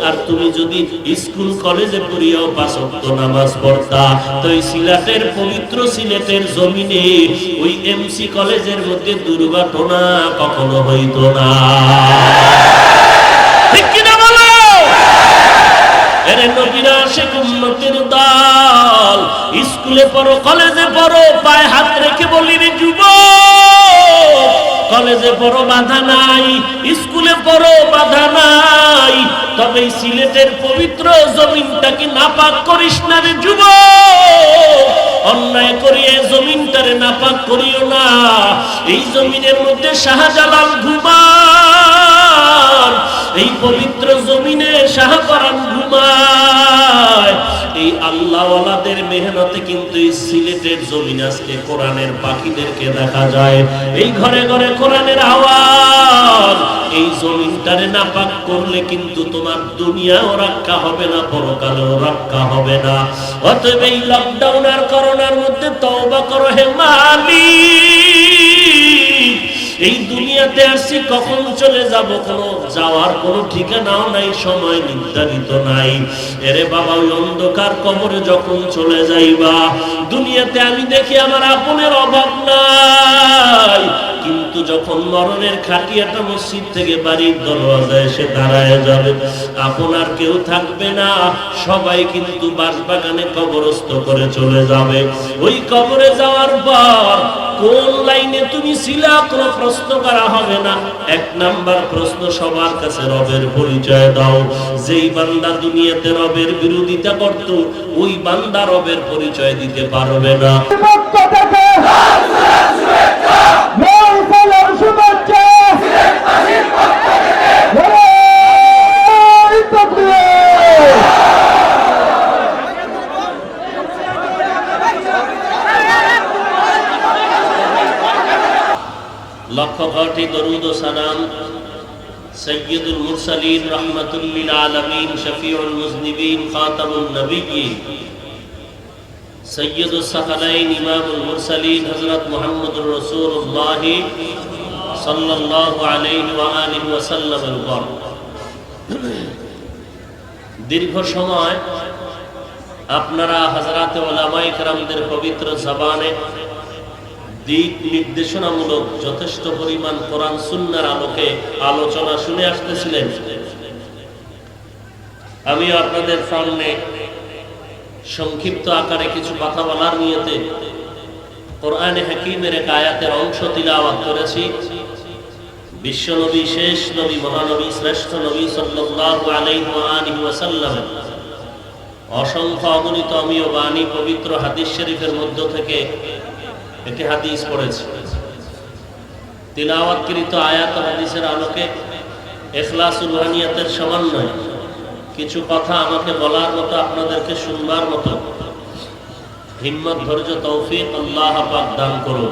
আর তুমি যদি স্কুল কলেজে পড়িয়াও 5 ওয়াক্ত নামাজ পড়তা, তো এই সিলেটের পবিত্র সিলেটের জমিনে ওই এমসি কলেজের মধ্যে দুর্ঘটনা কখনো হইতো না। ঠিক কি না বলো? এরে নবীর আশিক উম্মতের দল, স্কুলে পড়ো কলেজে পড়ো, পায়ে হাত রেখে বলি রে যুবক, কলেজে পড়ো বাধা নাই, স্কুলে পড়ো বাধা নাই, তবে সিলেটের পবিত্র জমিনটাকে নাপাক করিস না রে যুবক, অন্যায় করিয়ে জমিনটারে নাপাক করিও না। এই জমিনের মধ্যে শাহজালাল ঘুমান, এই পবিত্র জমিনে শাহপরান ঘুমায়। এই আল্লাহওয়ালাদের মেহনতে কিন্তু এই সিলেটের জমিন আজকে কোরআনের পাখিদেরকে দেখা যায়। এই ঘরে ঘরে কোরআনের আওয়াজ। এই জমিনটারে নাপাক করলে কিন্তু তোমার দুনিয়াও রক্ষা হবে না, পরকালেও রক্ষা হবে না। অতএব এই লকডাউন আর করোনার মধ্যে তওবা করো হে মালিক। এই দুনিয়াতে আসছি, কখন চলে যাব কোনো যাওয়ার কোনো ঠিকানাও নাই, সময় নির্ধারিত নাই। এরে বাবা, ওই অন্ধকার কবরে যখন চলে যাইবা, দুনিয়াতে আমি দেখি আমার আপনের অভাব নাই, কিন্তু যখন মরণের খাটিয়াটা মসজিদ থেকে বাড়ির দরওয়াজায় এসে দাঁড়ায় যাবে, আপনার কেউ থাকবে না, সবাই কিন্তু বাঁশবাগানে কবরস্থ করে চলে যাবে। ওই কবরে যাওয়ার পর কোন লাইনে তুমি ছিলা কোনো প্রশ্ন করা হবে না। 1 নাম্বার প্রশ্ন সবার কাছে রবের পরিচয় দাও। যেই বান্দা দুনিয়াতে রবের বিরোধিতা করত, ওই বান্দা রবের পরিচয় দিতে পারবে না। লক্ষ কোটি দরুদ ও সালাম সৈয়দুল মুরসালিন রাহমাতুল লিল আলামিন শফিউল মুজনিবিন খাতামুন নবিয়্যিন সৈয়দুস সাকালাইন ইমামুল মুরসালিন হযরত মুহাম্মদুর রাসূলুল্লাহ সাল্লাল্লাহু আলাইহি ওয়া আলিহি ওয়াসাল্লামের উপর দীর্ঘ সময় আপনারা হযরতে উলামায়ে কেরামদের পবিত্র জবানে দিক নির্দেশনামূলক যথেষ্ট পরিমাণ কোরআন সুন্নাহর আলোকে আলোচনা শুনে আসতেছিলেন। আমি আপনাদের সামনে সংক্ষিপ্ত আকারে কিছু কথা বলার নিয়তে কোরআনে হাকিমের এক আয়াতের অংশ তিলাওয়াত করেছি। বিশ্বনবী, শেষ নবী, মহানবী, শ্রেষ্ঠ নবী সাল্লাল্লাহু আলাইহি ওয়া আলিহি ওয়াসাল্লাম অসংখ্য অগণিত অমীয় বাণী পবিত্র হাদিস শরীফের মধ্য থেকে একটি হাদিস পড়েছি। তিলাওয়াতকৃত আয়াত ও হাদিসের আলোকে ইখলাসুল রুহানিয়াতের সমন্বয়ে কিছু কথা আমাকে বলার মতো, আপনাদেরকে শুনবার মতো হিম্মত, ধৈর্য, তৌফিক আল্লাহ পাক দান করুন।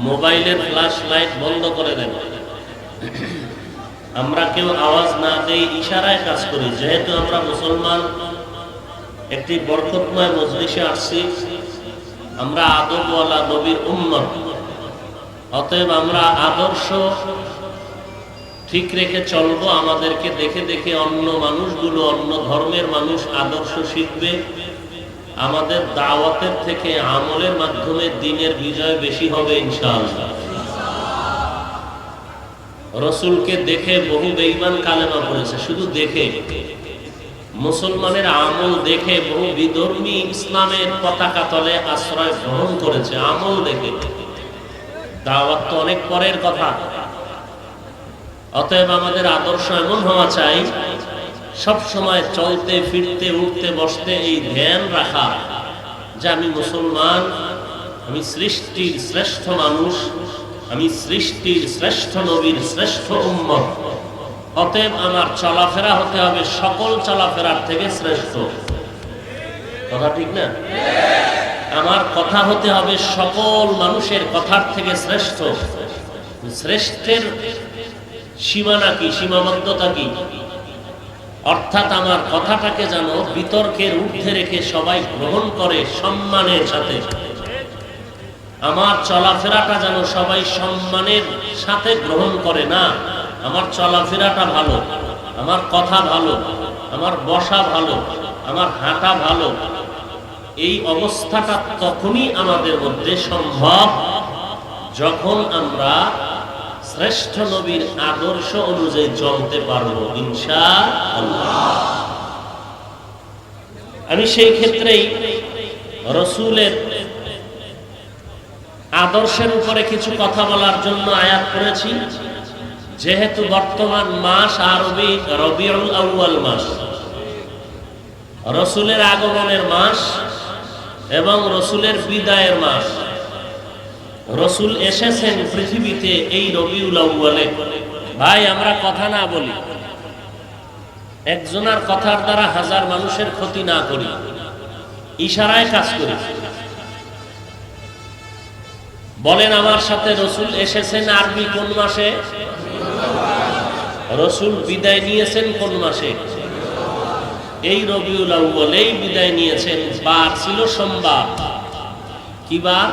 মোবাইলের ফ্ল্যাশ লাইট বন্ধ করে দেন। আমরা কেউ আওয়াজ না দেই, ইশারায় কাজ করি। যেহেতু আমরা মুসলমান, একটি বরকতময় মজলিসে আসছি, আমরা আদবওয়ালা নবীর উম্মত, অতএব আমরা আদর্শ ঠিক রেখে চলবো। আমাদেরকে দেখে দেখে অন্য মানুষগুলো, অন্য ধর্মের মানুষ আদর্শ শিখবে। আমাদের দাওয়াতের থেকে আমলের মাধ্যমে দ্বীনের বিজয় বেশি হবে ইনশাআল্লাহ। রাসূলকে দেখে বহু বেঈমান কালেমা পড়েছে, শুধু দেখে। মুসলমানের আমল দেখে বহু বিধর্মী ইসলামের পতাকা তলে আশ্রয় গ্রহণ করেছে, আমল দেখে। দাওয়াত তো অনেক পরের কথা। অতএব আমাদের আদর্শ এমন হওয়া চাই, সব সময় চলতে ফিরতে উঠতে বসতে এই ধ্যান রাখা যে আমি মুসলমান, আমি সৃষ্টির শ্রেষ্ঠ মানুষ, আমি সৃষ্টির শ্রেষ্ঠ নবীর শ্রেষ্ঠ উম্মত। অতএব আমার চলাফেরা হতে হবে সকল চলাফেরার থেকে শ্রেষ্ঠ। কথা ঠিক না? আমার কথা হতে হবে সকল মানুষের কথার থেকে শ্রেষ্ঠ। শ্রেষ্ঠের সীমানা কি, সীমাবদ্ধতা কি? অর্থাৎ আমার কথাটাকে যেন বিতর্কের ঊর্ধ্বে রেখে সবাই গ্রহণ করে সম্মানের সাথে। আমার চলাফেরাটা যেন সবাই সম্মানের সাথে গ্রহণ করে। না, আমার চলাফেরাটা ভালো, আমার কথা ভালো, আমার বসা ভালো, আমার হাঁটা ভালো, এই অবস্থাটা তখনই আমাদের মধ্যে সম্ভব যখন আমরা শ্রেষ্ঠ নবীর আদর্শ অনুযায়ী চলতে পারবো ইনশাআল্লাহ। আমি সেই ক্ষেত্রেই রাসূলের আদর্শের উপরে কিছু কথা বলার জন্য আয়াত করেছি। যেহেতু বর্তমান মাস আরবি রবিউল আউয়াল মাস, রাসূলের আগমনের মাস এবং রাসূলের বিদায়ের মাস। রাসূল এসেছেন পৃথিবীতে এই রবিউল আউয়ালে। ভাই আমরা কথা না বলি, একজনের কথার দ্বারা হাজার মানুষের ক্ষতি না করি, ইশারায় কাজ করি। বলেন আমার সাথে, রাসূল এসেছেন আরবি কোন মাসে? রাসূল বিদায় নিয়েছেন কোন মাসে? এই রবিউল আউয়ালেই বিদায় নিয়েছেন। বার ছিল সোমবার। কি বার?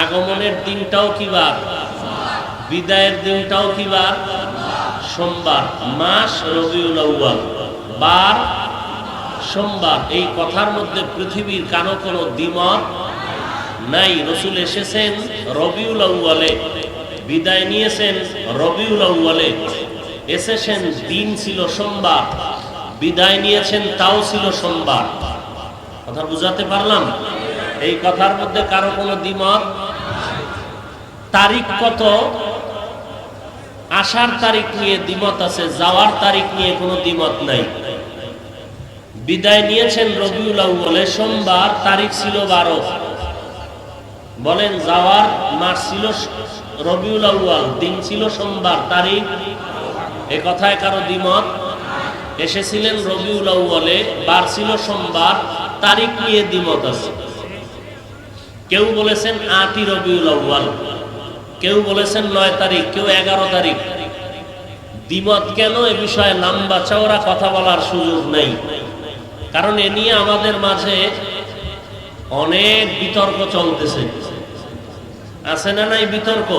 আগমনের দিনটাও কি বার? বিদায়ের দিনটাও কি বার? সোমবার। মাস রবিউল আউয়াল, বার সোমবার। এই কথার মধ্যে পৃথিবীর কারো কোনো দ্বিমত নাই। রাসূল এসেছেন রবিউল আউয়ালে, বিদায় নিয়েছেন রবিউল আউয়ালে। এসেছেন দিন ছিল সোমবার, বিদায় নিয়েছেন তাও ছিল সোমবার। কথা বুঝাতে পারলাম? এই কথার মধ্যে কারো কোনো দ্বিমত? তারিখ কত? আসার তারিখ নিয়ে দ্বিমত আছে, যাওয়ার তারিখ নিয়ে কোনো দ্বিমত নাই। বিদায় নিয়েছেন রবিউল আউয়ালে সোমবার, তারিখ ছিল 12। বলেন যাওয়ার মাস ছিল রবিউল আউয়াল, দিন ছিল সোমবার, তারিখ? এ কথায় কারো দ্বিমত? এসেছিলেন রবিউল আউয়ালে, বার ছিল সোমবার, তারিখ নিয়ে দ্বিমত আছে। কেউ বলেছেন 8ই রবিউল আউয়াল, কেউ বলেছেন 9 তারিখ, কেউ 11 তারিখ। দ্বিমত কেন? এ বিষয়ে লম্বা চওড়া কথা বলার সুযোগ নেই, কারণ এ নিয়ে আমাদের মাঝে অনেক বিতর্ক চলতেছে। আছে না নাই বিতর্ক?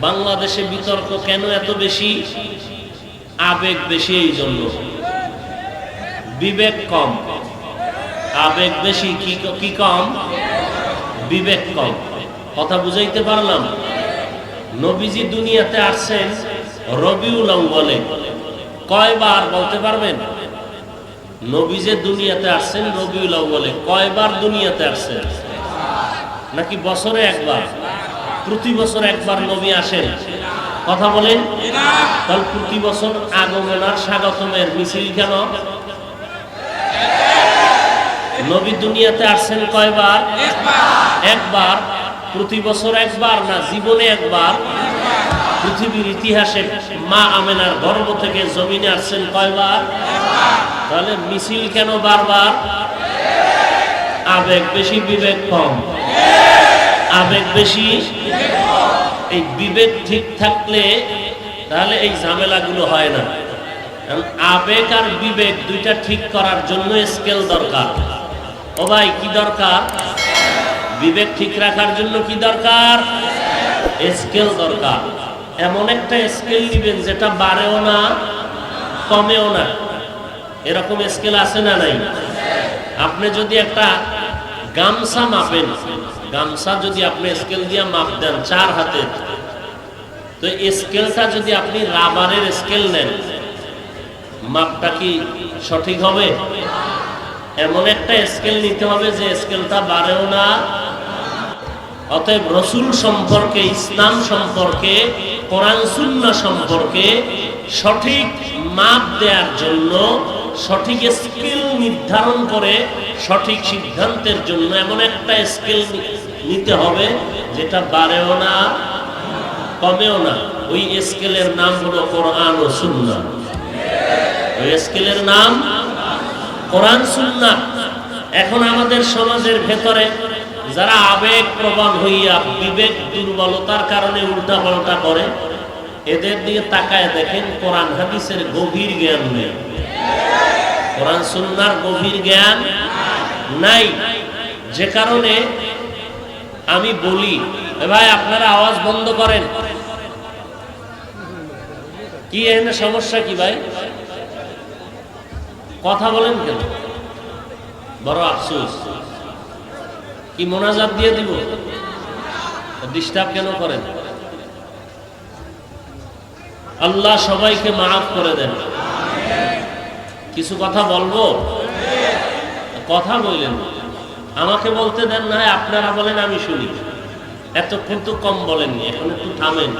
বাংলাদেশে বিতর্ক কেন এত বেশি? আবেগ বেশি, এই জন্য। বিবেক কম, আবেগ বেশি। কি কম? বিবেক কম। কথা বুঝাইতে পারলাম? নবীজি দুনিয়াতে আসছেন রবিউল আউয়ালে। কয়বার বলতে পারবেন? নবীজি দুনিয়াতে আসছেন রবিউল আউয়ালে, কয়বার দুনিয়াতে আসছেন? নাকি বছরে একবার? প্রতি বছর একবার নবী আসেন? কথা বলেন। তাহলে প্রতি বছর আগমন আর স্বাগতমের মিছিল কেন? নবী দুনিয়াতে আসছেন কয়বার? একবার। প্রতি বছর একবার না, জীবনে একবার। পৃথিবীর ইতিহাসে মা আমেনার গর্ভ থেকে জমিনে আসছেন কয়বার? তাহলে মিছিল কেন বারবার? আবেগ বেশি, বিবেক কম। আবেগ বেশি। এই বিবেক ঠিক থাকলে তাহলে এই ঝামেলাগুলো হয় না। আবেগ আর বিবেক দুইটা ঠিক করার জন্য স্কেল দরকার। ও ভাই কি দরকার? বিবেক ঠিক রাখার জন্য কি দরকার? স্কেল দরকার। এমন একটা স্কেল দিবেন যেটা বাড়েও না কমেও না। এরকম স্কেল আছে না নাই? আপনি যদি একটা গামছা মাপেন, গামছা যদি আপনি স্কেল দিয়ে মাপ দেন 4 হাতে, তো স্কেলটা যদি আপনি রাবারের স্কেল নেন, মাপটা কি সঠিক হবে? এমন একটা স্কেল নিতে হবে যে স্কেলটা বাড়েও না। অতএব রাসূল সম্পর্কে, ইসলাম সম্পর্কে, কোরআন সুন্নাহ সম্পর্কে সঠিক মাপ দেওয়ার জন্য, সঠিক স্কেল নির্ধারণ করে সঠিক সিদ্ধান্তের জন্য এমন একটা স্কেল নিতে হবে যেটা বাড়েও না কমেও না। ওই স্কেলের নাম হলো কোরআন ও সুন্নাহ। ওই স্কেলের নাম কোরআন সুন্নাহ। এখন আমাদের সমাজের ভেতরে যারা আবেগ প্রবণ হইয়া বিবেক দুর্বলতার কারণে উল্টা পাল্টা করে, এদের দিকে তাকায় দেখেন কোরআন হাদিসের গভীর জ্ঞান নেই, কোরআন সুন্নাহর গভীর জ্ঞান নাই। যে কারণে আমি বলি, ভাই আপনারা আওয়াজ বন্ধ করেন। কি এখানে সমস্যা কি ভাই? কথা বলেন কেন? বড় আফসোস। কি মোনাজাত দিয়ে দিব? ডিস্টার্ব কেন করেন? আল্লাহ সবাইকে মাফ করে দেন। কিছু কথা বলবো, কথা বললেন, আমাকে বলতে দেন না, আপনারা বলেন আমি শুনি। এতক্ষণ তো কম বলেননি, এখন একটু থামেন।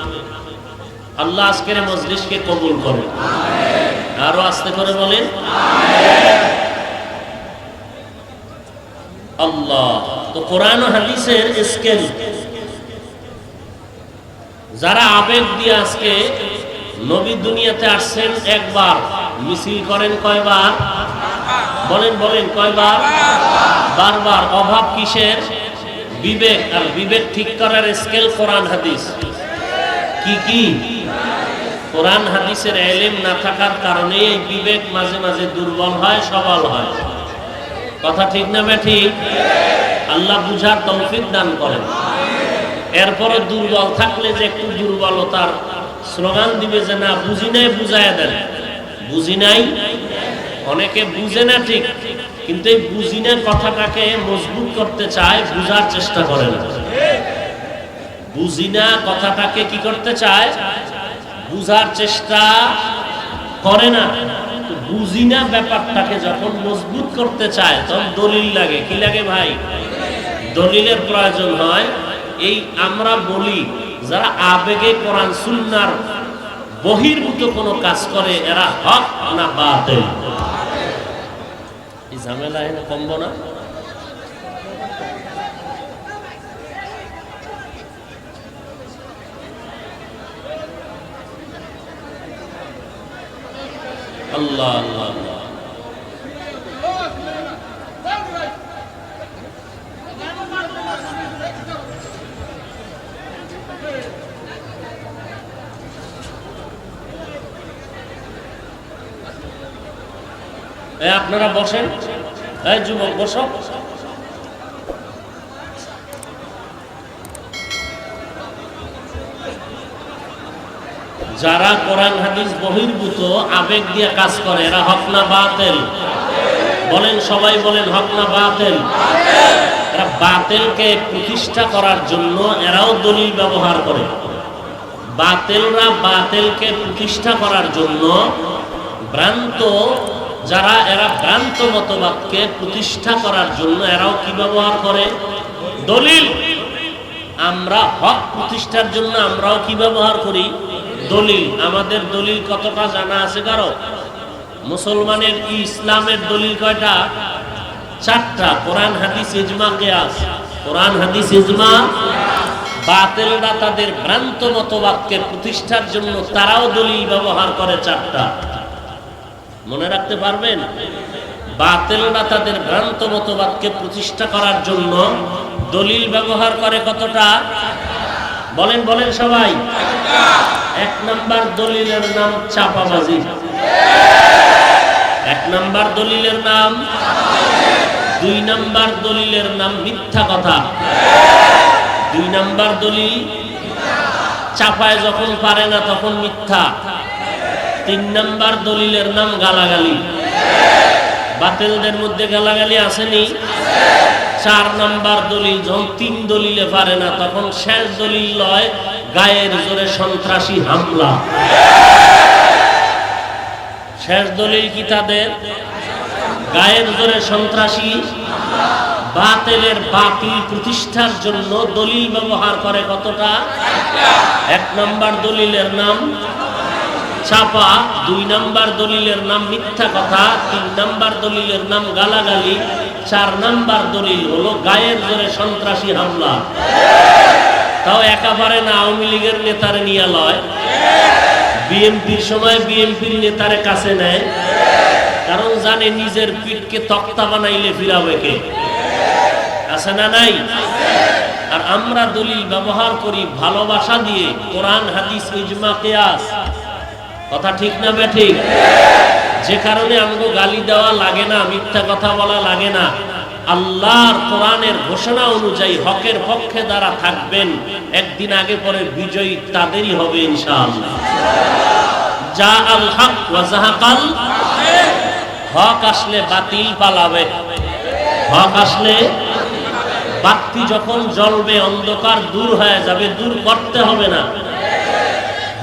আল্লাহ আজকের মজলিসকে কবুল করেন। আরো আস্তে করে বলেন আল্লাহ। তো কোরআন ও হাদিসের স্কেল যারা আবেগ দিয়ে আজকে নবী দুনিয়াতে আসছেন একবার, মিছিল করেন কয়বার? বলেন বলেন কয়বার? বারবার। অভাব কিসের? বিবেক। আর বিবেক ঠিক করার স্কেল কোরআন হাদিস। কি কি? কোরআন হাদিসের ইলম না থাকার কারণে এই বিবেক মাঝে মাঝে দুর্বল হয়, সবল হয়। কথা ঠিক না বেঠিক? আল্লাহ বুঝার তৌফিক দান করেন। এরপরে দুর্বল থাকলে যে একটু দুর্বলতার স্লোগান দিবে যে না বুঝি নাই, বুঝায় দেন। বুঝি নাই, অনেকে বুঝে না ঠিক, কিন্তু এই বুঝি না কথাটাকে মজবুত করতে চায়, বুঝার চেষ্টা করে না। বুঝি না কথাটাকে কি করতে চায়? বুঝার চেষ্টা করে না। বুঝি না ব্যাপারটাকে যখন মজবুত করতে চায় তখন দলিল লাগে। কি লাগে ভাই? দলিলের প্রয়োজন হয়। এই আমরা বলি যারা আবেগে কোরআন সুন্নাহর বহির্ভূত কোনো কাজ করে এরা হক না বাতিল। এই ঝামেলা এনে কমবো না? আল্লাহ আল্লাহ আল্লাহ। আপনারা বসেন। এই যুবক বসো। যারা কোরআন হাদিস বহির্ভূত আবেগ দিয়ে কাজ করে এরা হক না বাতিল? বলেন সবাই বলেন হক না বাতিল? এরা বাতিলকে প্রতিষ্ঠা করার জন্য এরাও দলিল ব্যবহার করে। বাতিলরা বাতিলকে প্রতিষ্ঠা করার জন্য ভ্রান্ত যারা এরা ভ্রান্ত মতবাদকে প্রতিষ্ঠা করার জন্য এরাও কি ব্যবহার করে? দলিল। আমরা হক প্রতিষ্ঠার জন্য আমরাও কি ব্যবহার করি? দলিল। আমাদের দলিল কতটা জানা আছে কারো? মুসলমানের ইসলামের দলিল কয়টা? চারটা। কোরআন হাদিস ইজমা কিয়াস। কোরআন হাদিস ইজমা। বাতিলরা তাদের ভ্রান্ত মতবাদকে প্রতিষ্ঠার জন্য তারাও দলিল ব্যবহার করে চারটা। মনে রাখতে পারবেন? বাতিলরা তাদের ভ্রান্ত মতবাদকে প্রতিষ্ঠা করার জন্য দলিল ব্যবহার করে কতটা? বলেন বলেন সবাই। এক নাম্বার দলিলের নাম চাপাবাজি। এক নাম্বার দলিলের নাম। দুই নাম্বার দলিলের নাম মিথ্যা কথা। দুই নাম্বার দলিল চাপায় যখন পারে না তখন মিথ্যা। তিন নাম্বার দলিলের নাম গালাগালি। বাতিলদের মধ্যে গালাগালি আসেনি? চার নাম্বার দলিল যখন তিন দলিলে পারে না তখন শেষ দলিল লয় গায়ের জোরে সন্ত্রাসী হামলা। শেষ দলিল কি তাদের? গায়ের জোরে সন্ত্রাসী। বাতিলের বাতিল প্রতিষ্ঠার জন্য দলিল ব্যবহার করে কতটা? এক নাম্বার দলিলের নাম চাপা। দুই নাম্বার দলিলের নাম মিথ্যা কথা। তিন নাম্বার দলিলের নাম গালাগালি। চার নাম্বার দলিল হলো গায়ের জোরে সন্ত্রাসী হামলা। তাও একেবারে না আওয়ামী লীগের নেতারে নিয়ে লয়, বিএনপির সময় বিএনপির নেতারে কাছে নেয়, কারণ জানে নিজের পিঠকে তক্তা বানাইলে ফিরাবে কে? আছে না নাই? আর আমরা দলিল ব্যবহার করি ভালোবাসা দিয়ে, কোরআন হাদিস ইজমা কিয়াস। কথা ঠিক না বেঠিক? যে কারণে আমাকে গালি দেওয়া লাগে না, মিথ্যা কথা বলা লাগে না। আল্লাহর কোরআনের ঘোষণা অনুযায়ী হকের পক্ষে যারা থাকবেন একদিন আগে পরে বিজয়ী তাদেরই হবে ইনশাআল্লাহ। জাআল হক ওয়া যাহাকাল হক আসলে বাতিল পালাবে। হক আসলে বাতি যখন জ্বলবে অন্ধকার দূর হয়ে যাবে, দূর করতে হবে না।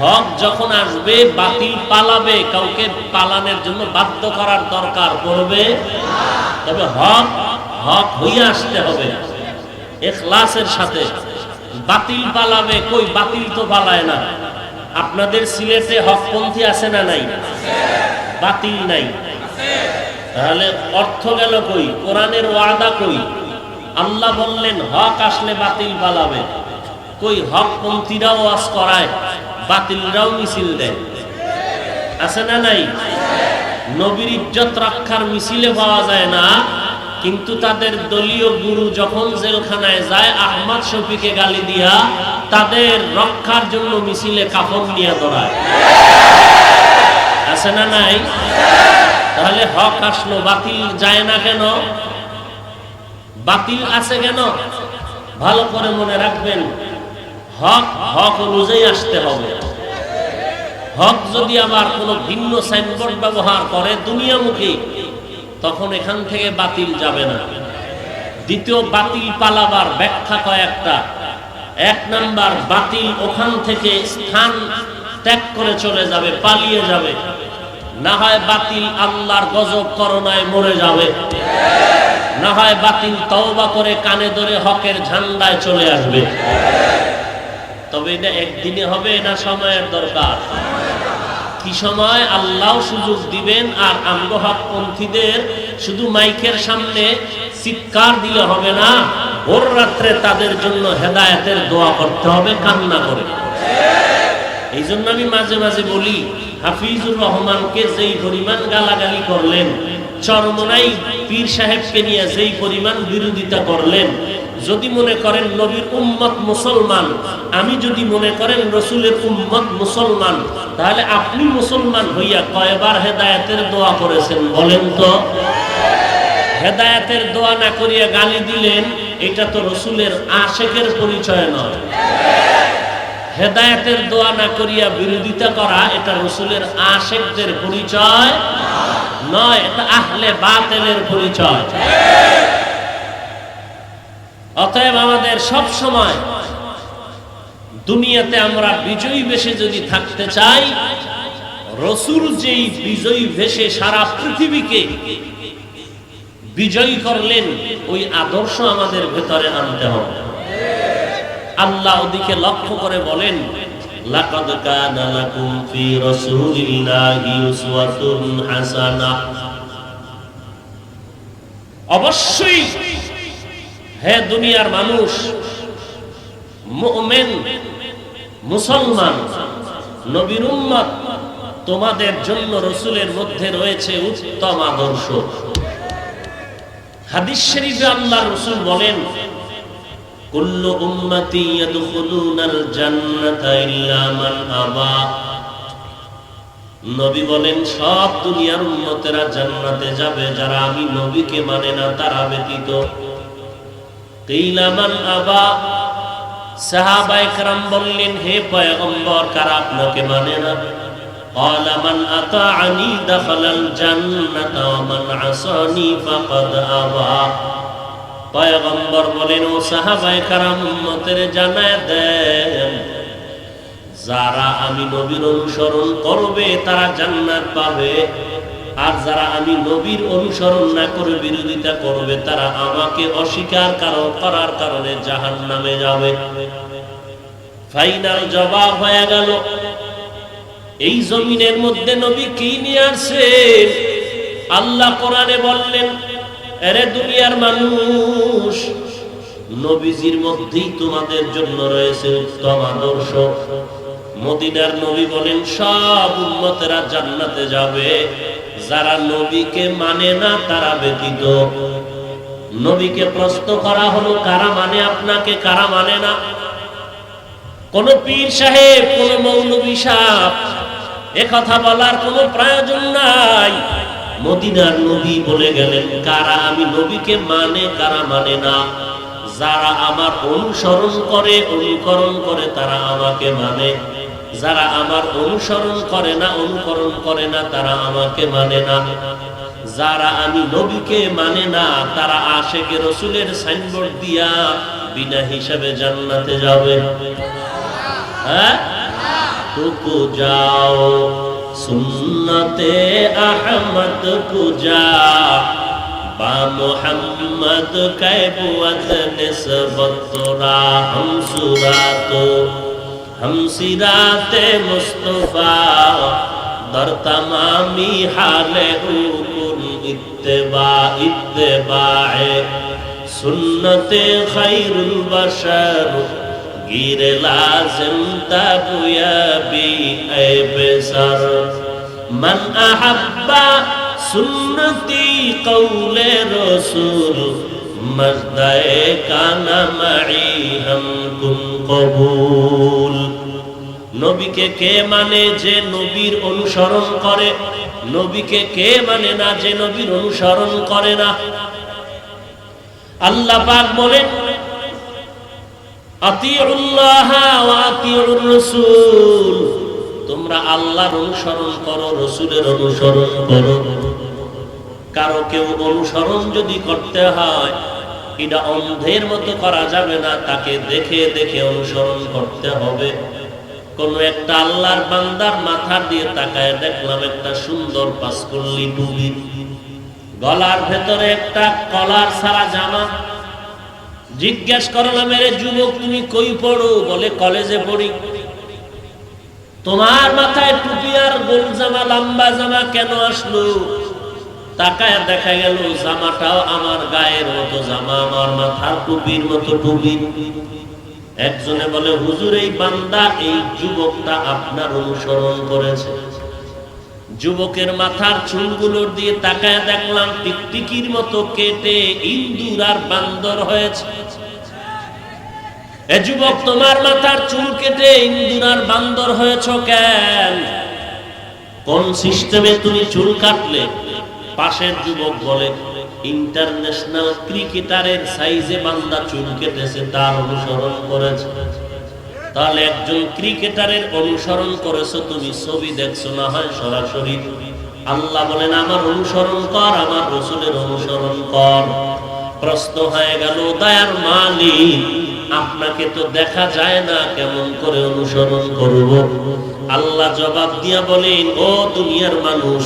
হক যখন আসবে বাতিল পালাবে, কাউকে পালানোর জন্য বাধ্য করার দরকার পড়বে। তবে হক হক হইয়া আসতে হবে ইখলাসের সাথে। বাতিল পালাবে কই? বাতিল তো পালায় না। আপনাদের সিলেটে হকপন্থী আছে না নাই? বাতিল নাই। তাহলে অর্থ গেল কই? কোরআনের ওয়াদা কই? আল্লাহ বললেন হক আসলে বাতিল পালাবে। কই? হকপন্থীরাও ওয়াজ করায়, বাতিলরাও মিছিল দেয়, আছে না নাই? নবীর ইজ্জত রক্ষার মিছিলে পাওয়া যায় না, কিন্তু তাদের দলীয় গুরু যখন জেলখানায় যায় আহমদ শফিকে গালি দিয়া তাদের রক্ষার জন্য মিছিলে কাফন নিয়ে দৌড়ায়, আছে না নাই? তাহলে হক আসলো, বাতিল যায় না কেন? বাতিল আছে কেন? ভালো করে মনে রাখবেন, হক হক অনুযায়ী আসতে হবে। হক যদি আবার কোনো ভিন্ন সাইনবোর্ড ব্যবহার করে দুনিয়ামুখী, তখন এখান থেকে বাতিল যাবে না। দ্বিতীয় বাতিল পালাবার ব্যাখ্যা কয়েকটা। এক নাম্বার, বাতিল ওখান থেকে স্থান ত্যাগ করে চলে যাবে, পালিয়ে যাবে। না হয় বাতিল আল্লাহর গজব করোনায় মরে যাবে, না হয় বাতিল তওবা করে কানে ধরে হকের ঝান্ডায় চলে আসবে। তবে এটা একদিনে হবে না, সময়ের দরকার। কি সময়? আল্লাহ সুযোগ দিবেন। আর আমগো হকপন্থীদের শুধু মাইকের সামনে চিৎকার দিলে হবে না, ভোর রাত্রে তাদের জন্য হেদায়েতের দোয়া করতে হবে, কান্না করে। এই জন্য আমি মাঝে মাঝে বলি, হাফিজুর রহমানকে যেই পরিমাণ গালাগালি করলেন, চরমনাই পীর সাহেবকে নিয়ে যেই পরিমাণ বিরোধিতা করলেন, যদি মনে করেন নবীর উম্মত মুসলমান, আমি যদি মনে করেন রসুলের উম্মত মুসলমান, তাহলে আপনি মুসলমান হইয়া কয়বার হেদায়েতের দোয়া করেছেন বলেন তো? হেদায়েতের দোয়া না করিয়া গালি দিলেন, এটা তো রসুলের আশেকের পরিচয় নয়। হেদায়েতের দোয়া না করিয়া বিরোধিতা করা, এটা রসুলের আশেকদের পরিচয় নয়, এটা আহলে বাতিলের পরিচয়। অতএব আমাদের সব সময় দুনিয়াতে আমরা বিজয়ী বেশে যদি থাকতে চাই, রসুল যেই বিজয়ী ভেসে সারা পৃথিবীকে বিজয়ী করলেন, ওই আদর্শ আমাদের ভেতরে আনতে হবে। আল্লাহ ওদিকে লক্ষ্য করে বলেন, লাকাদ কানা লাকুম ফি রাসূলিল্লাহি উসওয়াতুন হাসানাহ। অবশ্যই হে দুনিয়ার মানুষ, মুমিন মুসলমান নবীর উম্মত, তোমাদের জন্য রাসূলের মধ্যে রয়েছে উত্তম আদর্শ। হাদিস শরীফে আল্লাহ রাসূল বলেন, কুল্লু উম্মতি ইয়াদখুলুনাল জান্নাতা ইল্লা মান আবা। নবী বলেন, সব দুনিয়ার উম্মতেরা জান্নাতে যাবে, যারা আমি নবীকে মানে না তারা ব্যতীত। কিলা মান আবা। সাহাবায়ে কেরাম বললেন, হে পয়গম্বর, কারা আপনাকে মানে না? ক্বালা মান আতাআনি দাখালাল জান্নাতা ওয়া মান আসানি ফাকাদ আবা। পয়গম্বর বলেন, ও সাহাবায়ে কেরাম, উম্মতের জানায় দেন, যারা আমি নবীর অনুসরণ করবে তারা জান্নাত পাবে, আর যারা আমি নবীর অনুসরণ না করে বিরোধিতা করবে তারা আমাকে অস্বীকার করার কারণে জাহান্নামে যাবে। ফাইনাল জবাব হয়ে গেল। এই জমিনের মধ্যে নবী কি নিয়ে আসছেন? আল্লাহ কোরআনে বললেন, আরে দুনিয়ার মানুষ, নবীজির মধ্যেই তোমাদের জন্য রয়েছে উত্তম আদর্শ। মদিনার নবী বলেন, সব উম্মতেরা জান্নাতে যাবে, যারা নবীকে মানে না তারা ব্যতীত। নবীকে প্রশ্ন করা হলো, কারা মানে আপনাকে, কারা মানে না? কোন পীর সাহেব, কোন মৌলভী সাহেব এ কথা বলার কোনো প্রয়োজন নাই। মদিনার নবী বলে গেলেন, কারা আমি নবীকে মানে, কারা মানে না। যারা আমার অনুসরণ করে, অনুকরণ করে, তারা আমাকে মানে। যারা আমার অনুসরণ করে না, অনুকরণ করে না, তারা আমাকে মানে না। যারা আমি নবীকে মানে না, তারা আশিকে রাসূলের সাইনবোর্ড দিয়া বিনা হিসাবে জান্নাতে যাবে। হ্যাঁ, तुको जाओ सुन्नते अहमद को जा बा मोहम्मद कैबुअत निस्बत तोरा हम सुरातो हम सिराते मुस्तफा दर तमामी हाले उकुन इत्तिबा इत्तिबाए सुन्नते खैरुल बशर गिरे लाजिम तबुयाबी ऐ बेसर मन अहब्बा सुन्नती कौले रसूल मजदाए काना मई हमकुम कबूल। নবীকে কে মানে? যে নবীর অনুসরণ করে। নবীকে কে মানে না? যে নবীর অনুসরণ করে না। আল্লাহ পাক বলেন আতিউল্লাহ ওয়া আতিউর রাসূল, তোমরা আল্লাহর অনুসরণ করো, রাসূলের অনুসরণ করো। কারো কেউ অনুসরণ যদি করতে হয়, এটা অন্ধের মতো করা যাবে না, তাকে দেখে দেখে অনুসরণ করতে হবে। কোন একটা আল্লাহর বান্দার মাথা দিয়ে তাকায় দেখলাম একটা সুন্দর পাঁচকল্লি টুপি, গলার ভেতরে একটা কলার ছাড়া জামা। জিজ্ঞেস করলাম, এর যুবক তুমি কই পড়ো? বলে কলেজে পড়ি। তোমার মাথায় টুপি আর গোল জামা, লম্বা জামা কেন আসলো? তাকায় দেখা গেল জামাটাও আমার গায়ের মতো জামা, আমার মাথার টুপির মতো টুপি। একজনে বলে, হুজুর এই বান্দা, এই যুবকটা আপনার অনুসরণ করেছে। যুবকের মাথার চুলগুলোর দিয়ে তাকায় দেখলাম টিকটিকির মতো কেটে ইন্দুর আর বান্দর হয়েছে। এ যুবক, তোমার মাথার চুল কেটে ইন্দুর আর বান্দর হয়েছ কেন? কোন সিস্টেমে তুমি চুল কাটলে? পাশের যুবক বলে, ইন্টারন্যাশনাল ক্রিকেটারের সাইজে বান্দা চুল কেটেছে, তার অনুসরণ করেছে। তাহলে একজন ক্রিকেটারের অনুসরণ করেছো তুমি, ছবি দেখছো না হয় সরাসরি। আল্লাহ বলেন আমার অনুসরণ কর, আমার রাসূলের অনুসরণ কর। প্রশ্ন হয়ে গেল, দয়ার মালিক আপনাকে তো দেখা যায় না, কেমন করে অনুসরণ করব? আল্লাহ জবাব দিয়া বলেন, ও দুনিয়ার মানুষ,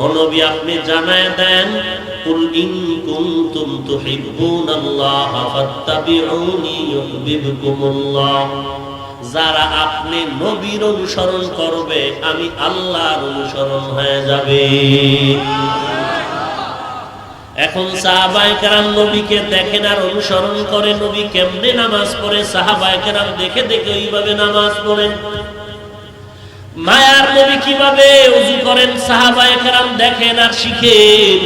ও নবী আপনি জানায় দেন, কুল ইন কুনতুম তুহিব্বুনাল্লাহ ফাত্তাবিউনি ইউহিব্বুকুমুল্লাহ। যারা আপনি নবীর অনুসরণ করবে, আমি আল্লাহর অনুসরণ হয়ে যাবে। এখন সাহাবায়ে কেরাম নবীকে দেখেন আর অনুসরণ করে। নবী কেমনে নামাজ পড়ে, সাহাবায়ে কেরাম দেখে দেখে ওইভাবে নামাজ পড়েন। মায়ার নবী কিভাবে ওযু করেন, সাহাবায়ে কেরাম দেখেন আর শিখেন।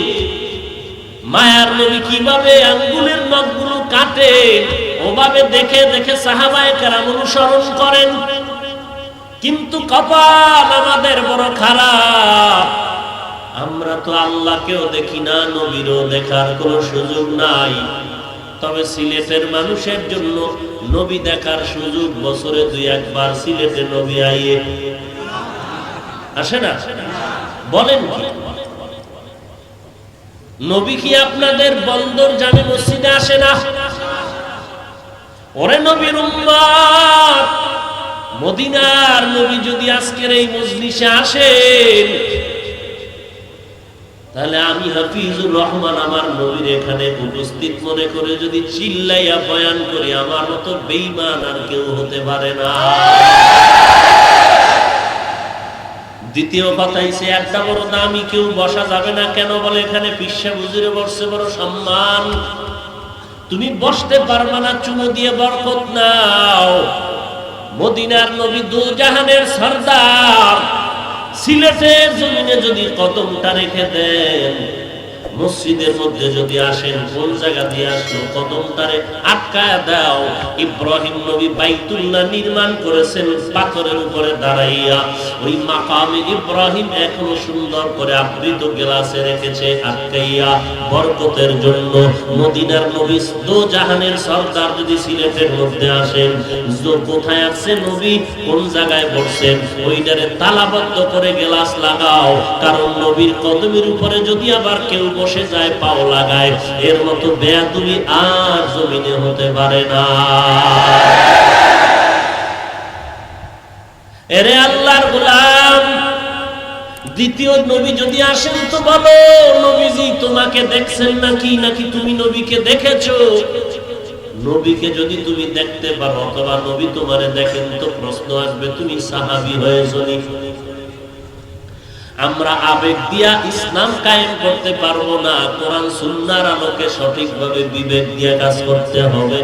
মায়ার নবী কিভাবে আঙ্গুলের নখগুলো কাটেন, ওভাবে দেখে দেখে সাহাবায়ে কেরাম অনুসরণ করেন। কিন্তু কপাল আমাদের বড় খারাপ, আমরা তো আল্লাহকেও দেখি না, নবীরও দেখার কোনো সুযোগ নাই। তবে সিলেটের মানুষের জন্য নবী দেখার সুযোগ বছরে 2-1 বার সিলেটে নবী আইয়ে আসে না? বলেন কি নবী কি আপনাদের বন্দর জামে মসজিদে আসে না? ওরে নবীর উম্মত, মদিনার নবী যদি আজকের এই মজলিসে আসেন, তাহলে আমি হাফিজুর রহমান আমার নবীর এখানে উপস্থিত মনে করে যদি চিল্লাইয়া বয়ান করি, আমার মতো বেঈমান আর কেউ হতে পারে না। দ্বিতীয় কথা হইছে, একটা বড় দামি কেউ বসা যাবে না। কেন? বলে এখানে পিসা হুজুরে বসছে, বড় সম্মান। তুমি বসতে পারবে না, চুমু দিয়ে বরকত নাও। মদিনার নবী দু জাহানের সরদার, সিলেটের জমিনে যদি কদমটা রেখে দেন, মসজিদের মধ্যে যদি আসেন, কোন জায়গা দিয়ে আসলো, কদমটারে আটকায়া দাও। ইব্রাহিম নবী বাইতুল্লাহ নির্মাণ করেছেন পাথরের উপরে দাঁড়াইয়া। ওই মাকামে ইব্রাহিম এখনো সুন্দর করে আবৃত গ্লাসে রেখেছে আটকাইয়া, বরকতের জন্য। মদিনার নবী দো জাহানের সরদার যদি সিলেটের মধ্যে আসেন, কোথায় আসছে নবী, কোন জায়গায় বসছেন, ওইটারে তালাবদ্ধ করে গ্লাস লাগাও। কারণ নবীর কদমের উপরে যদি আবার কেউ বসে যায়, পাও লাগায়, এর মতো বেয়াদবি আর জমিনে হতে পারে না। এরে আল্লাহর গোলাম, দ্বিতীয় নবী যদি আসেন তো বলো, নবীজি তোমাকে দেখছেন নাকি, নাকি তুমি নবীকে দেখেছো? নবীকে যদি তুমি দেখতে পারো অথবা নবী তোমারে দেখেন, তো প্রশ্ন আসবে তুমি সাহাবী হয়েছো নি? আমরা আবেগ দিয়া ইসলাম কায়েম করতে পারবো না। কোরআন সুন্নাহর আলোকে সঠিকভাবে বিবেক দিয়ে কাজ করতে হবে।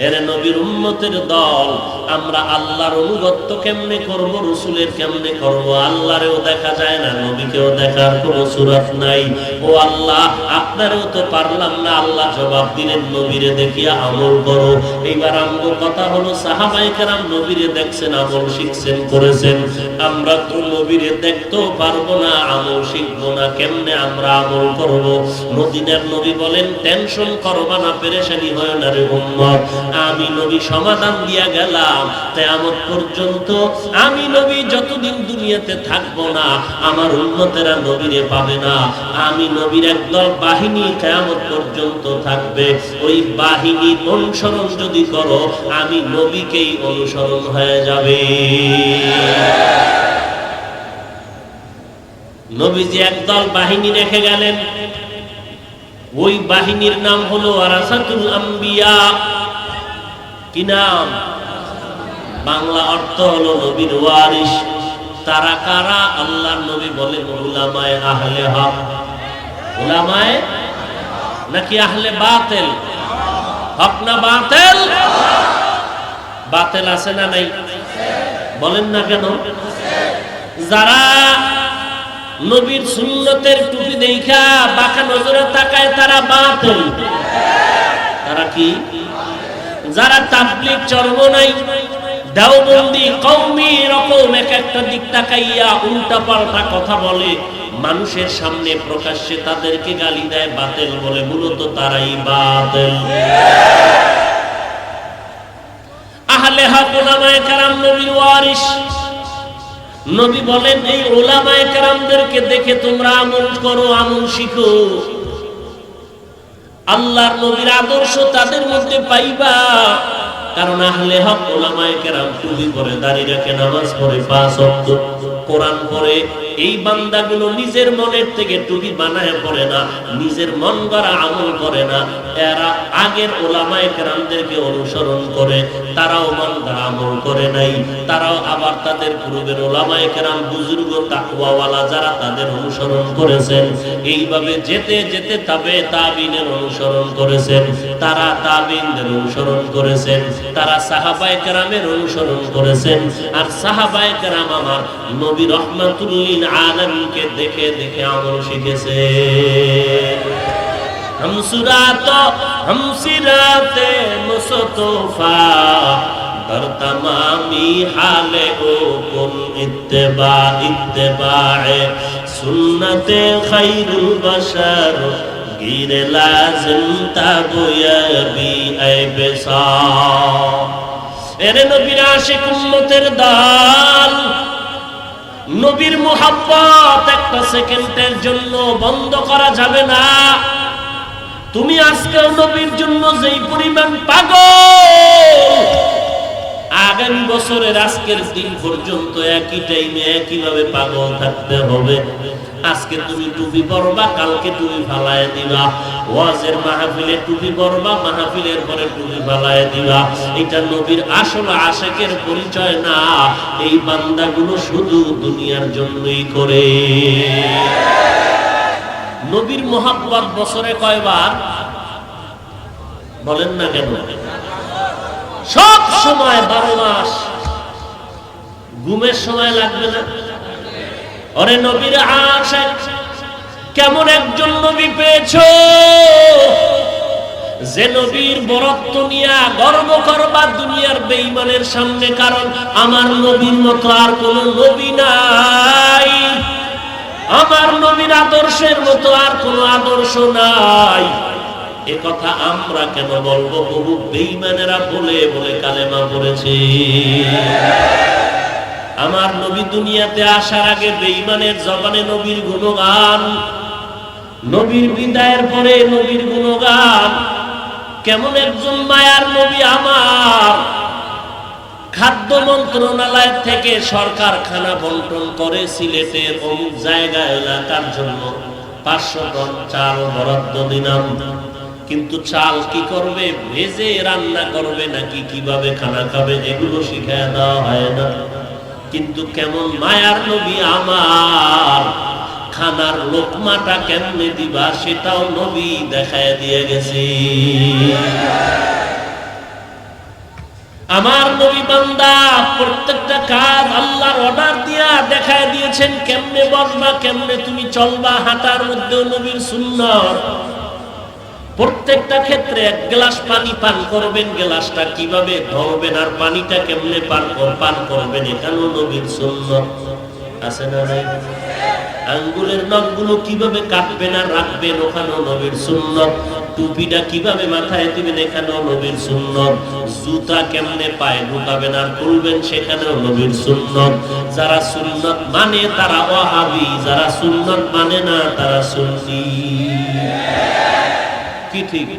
এর নবীর উম্মতের দল, আমরা আল্লাহর অনুগত্য কেমনে করব, রসুলের কেমনে করব? আল্লাহরেও দেখা যায় না, নবীকেও দেখার কোনো সুরাত নাই। ও আল্লাহ, আপনারও তো পারলাম না। আল্লাহ জবাব দিলেন, নবীরে দেখিয়া আমল করো। এইবার আমগো কথা হলো, সাহাবায়ে কেরাম নবীরে দেখছেন, আমল শিখছেন, করেছেন। আমরা তো নবীরে দেখতেও পারবো না, আমল শিখবো না, কেমনে আমরা আমল করব? মদিনার নবী বলেন, টেনশন করবা না, পেরেশানি হয় না রে উম্মত। আমি নবী সমাধান দিয়া গেলাম, কিয়ামত পর্যন্ত আমি নবী যতদিন দুনিয়াতে থাকবো না, আমার উম্মতেরা নবীরে পাবে না। আমি নবীর একদল বাহিনী কিয়ামত পর্যন্ত থাকবে। ওই বাহিনীর অনুসরণ যদি করো, আমি নবীকেই অনুসরণ হয়ে যাবে। নবীজি একদল বাহিনী রেখে গেলেন। ওই বাহিনীর নাম হলো ওয়ারাসাতুল আম্বিয়া। কি নাম? বাংলা অর্থ হলো নবীর ওয়ারিস। তারা কারা? আল্লাহর নবী বলেন, উলামায়ে আহলে হক। উলামায়ে নাকি আহলে বাতিল? হক না বাতিল? বাতিল আছে না নাই? বলেন না কেন? যারা নবীর সুন্নতের টুপি দেখা বাঁকা নজরে তাকায়, তারা বাতিল। তারা কি? যারা তাবলীগ চরমনাই, দেওবন্দি, কওমি রকম এক একটা দিক তাকাইয়া উল্টা পাল্টা কথা বলে, মানুষের সামনে প্রকাশ্যে তাদেরকে গালি দেয়, বাতিল বলে, মূলত তারাই বাতিল। আহলে হক উলামায়ে কেরাম নবীর ওয়ারিস। নবী বলেন, এই উলামায়ে কেরামদেরকে দেখে তোমরা আমল করো, আমল শিখো। আল্লাহর নবীর আদর্শ তাদের মধ্যে পাইবা। কারণ আহলে হক উলামায়ে কেরাম টুপি পরে, দাড়ি রাখে, নামাজ পড়ে, 5 ওয়াক্ত কোরআন পড়ে। এই বান্দাগুলো নিজের মনের থেকে টুপি বানায় পড়ে না, নিজের মন গড়া আমল করে না। এরা আগের উলামায়ে কেরামদেরকে অনুসরণ করে, তারাও মন গড়া আমল করে নাই। তারাও আবার তাদের পূর্বের উলামায়ে কেরাম, বুজুর্গ তাকওয়াওয়ালা যারা, তাদের অনুসরণ করেছেন। এইভাবে যেতে যেতে তাবে তাবিনের অনুসরণ করেছেন, তারা তাবিনদের অনুসরণ করেছেন, তারা সাহাবায়ে কেরামের অনুসরণ করেছেন। আর সাহাবায়ে কেরাম আমার নবী রহমাতুল লিল আলামিনকে দেখে দেখে আমল শিখেছে। হামসিরাতে মুস্তফা দর তামামি হালে ও কুল ইত্তেবা ইত্তেবায়ে সুন্নতে খায়রুল বাশার গিরে লাজিম তাবুয়াবি আইবেসা। এরে নবীর আশিক উম্মতের দল, নবীর মুহাব্বত একটা সেকেন্ডের জন্য বন্ধ করা যাবে না। তুমি আজকেও নবীর জন্য যেই পরিমাণ পাগল, আগামী বছরের আজকের দিন পর্যন্ত একই টাইমে একইভাবে পাগল থাকতে হবে। আজকে তুমি টুপি পরবা, কালকে টুপি ফালায় দিবা। ওয়াজের মাহফিলে টুপি পরবা, মাহফিলের পরে টুপি ফালায় দিবা। এটা নবীর আসল আশিকের পরিচয় না। এই বান্দাগুলো শুধু দুনিয়ার জন্যই করে। নবীর মোহাব্বত বছরে কয়বার? বলেন না কেন? সব সময়, 12 মাস। ঘুমের সময় লাগবে না? ওরে নবীর আশিক, কেমন একজন নবী পেয়েছো যে নবীর বরত্ব নিয়ে গর্ব করবা দুনিয়ার বেঈমানের সামনে, কারণ আমার নবীর মতো আর কোন নবী নাই, আমার নবীর আদর্শের মতো আর কোন আদর্শ নাই। এ কথা আমরা কেন বলবো? বহু বেঈমানেরা বলে বলে কালেমা পড়েছে। আমার নবী দুনিয়াতে আসার আগে বেঈমানের জবানে নবীর গুণগান, নবীর বিদায়ের পরে নবীর গুণগান। কেমন একজন মায়ার নবী আমার! খাদ্য মন্ত্রণালয় থেকে সরকার খানা বন্টন করে সিলেটের অমুক জায়গা এলাকার জন্য 500 টন চাল বরাদ্দ দিলাম, কিন্তু চাল কি করবে, ভেজে রান্না করবে নাকি কিভাবে খানা খাবে এগুলো শিখায় দেওয়া হয় না। কিন্তু কেমন মায়ার নবী আমার! খানার লোকমাটা কেমনে দিবা সেটাও নবী দেখায় দিয়ে গেছে। আমার নবী বান্দা প্রত্যেকটা কাজ আল্লাহর অর্ডার দিয়া দেখায় দিয়েছেন, কেমনে বসবা, কেমনে তুমি চলবা। হাঁটার মধ্যেও নবীর সুন্নাত। প্রত্যেকটা ক্ষেত্রে এক গ্লাস পানি পান করবেন, গ্লাসটা কিভাবে ধরবেন আর পানিটা কেমনে পান করবেন, এখানেও নবীর সুন্নাত আছে না নাই? আঙ্গুলের নখগুলো কিভাবে কাটবেন আর রাখবেন, ওখানেও নবীর সুন্নাত। টুপিটা কিভাবে মাথায় দিবেন, এখানেও নবীর সুন্নাত। জুতা কেমনে পায়ে ঢুকাবেন আর খুলবেন, সেখানেও নবীর সুন্নাত। যারা সুন্নাত মানে তারা ওয়াহাবি, যারা সুন্নাত মানে না তারা সুন্নি। কি ঠিক?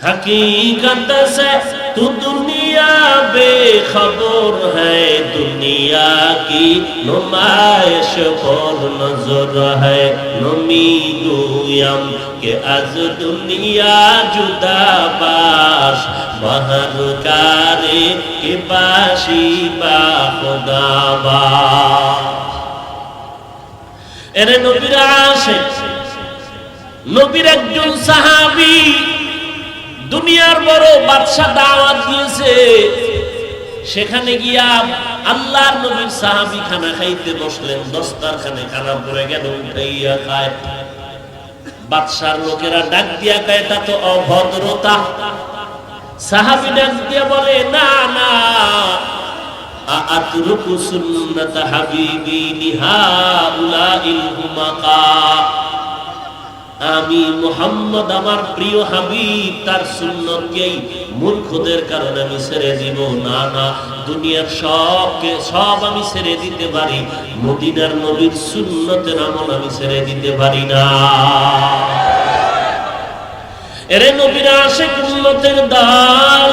हकीकत से तू दुनिया बेखबर है, दुनिया की नुमाइश पर नजर है। नमी गुयम के आज दुनिया जुदा बाश, बहर कारे के बाशी बा खुदा बा। এরে নবীর আশিক, নবীর একজন সাহাবী দুনিয়ার বড় বাদশা দাওয়াত দিয়েছে, সেখানে গিয়া আল্লাহর নবীর সাহাবী খানা খাইতে বসলেন। দস্তারখানে খানা পড়ে গেল, উঠাইয়া খায়। বাদশার লোকেরা ডাক দিয়া কয়, এটা তো অভদ্রতা। সাহাবী ডাক দিয়া বলে, না না, আতরুকু সুন্নাত হাবিবি লিহাউলাইল হুমাকা। আমি মুহাম্মদ আমার প্রিয় হাবিব তার সুন্নতকেই মূর্খদের কারণে আমি ছেড়ে দিব না। না, দুনিয়ার সব আমি ছেড়ে দিতে পারি, মদিনার নবীর সুন্নতের আমল আমি ছেড়ে দিতে পারি না। এরে নবীর আশিক উম্মতের দল,